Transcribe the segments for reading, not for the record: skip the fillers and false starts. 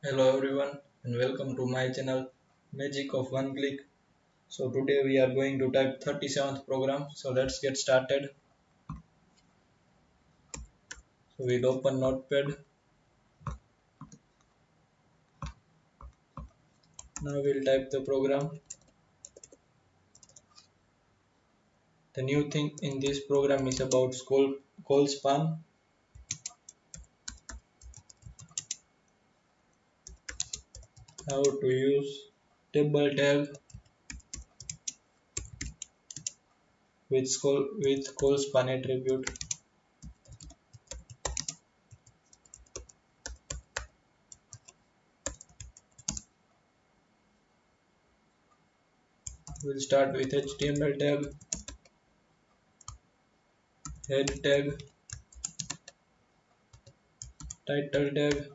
Hello everyone and welcome to my channel Magic of One Click. So today we are going to type 37th program. So let's get started. So we'll open Notepad. Now we'll type the program. The new thing in this program is about COLSPAN. How to use table tag with COLSPAN attribute. We'll start with HTML tag, head tag, title tag.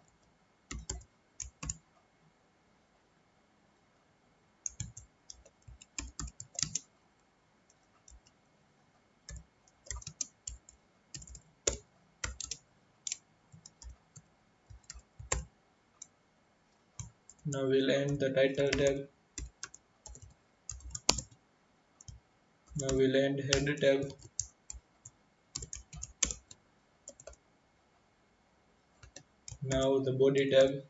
Now we'll end the title tag. Now we'll end head tag. Now the body tag.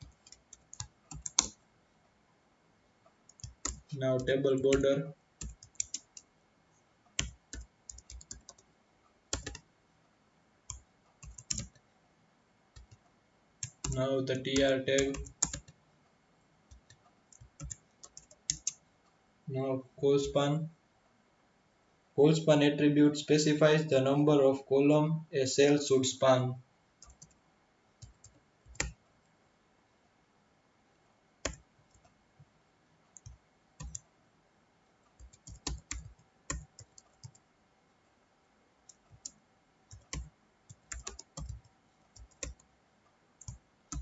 Now table border. Now the tr tag. Now COLSPAN. COLSPAN attribute specifies the number of columns a cell should span.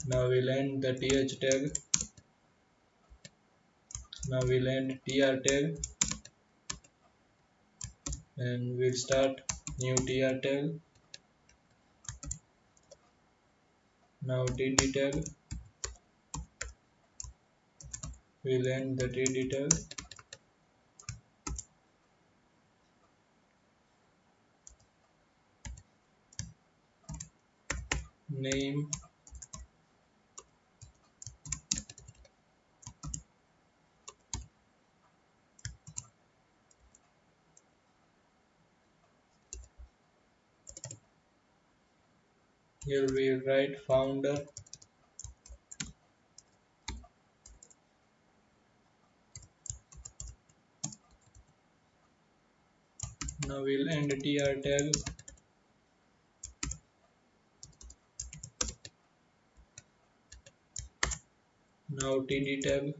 Now we'll end the th tag. Now we'll end tr tag and we'll start new tr tag. Now td tag. We'll end the td tag. Name. Here we write founder. Now we'll end tr tag. Now td tag.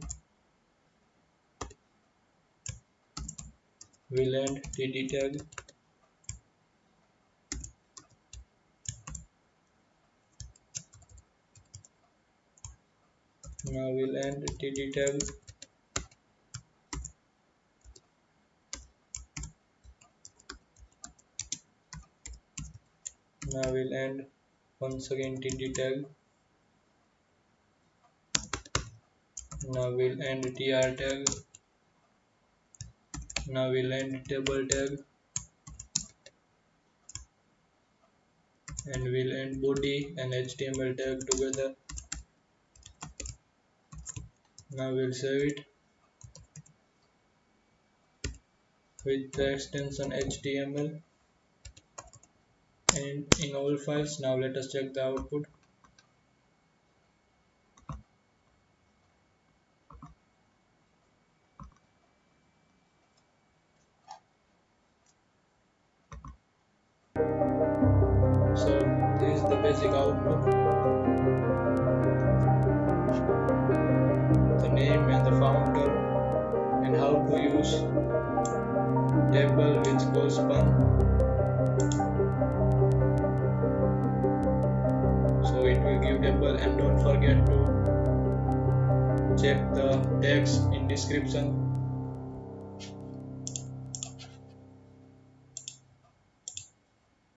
We'll end td tag. Now we'll end td tag. Now we'll end once again td tag. Now we'll end tr tag. Now we'll end table tag and we'll end body and HTML tag together. Now we'll save it with the extension HTML and in all files. Now let us check the output. So this is the basic output. The name and the founder and how to use table with COLSPAN. So it will give table and don't forget to check the text in description.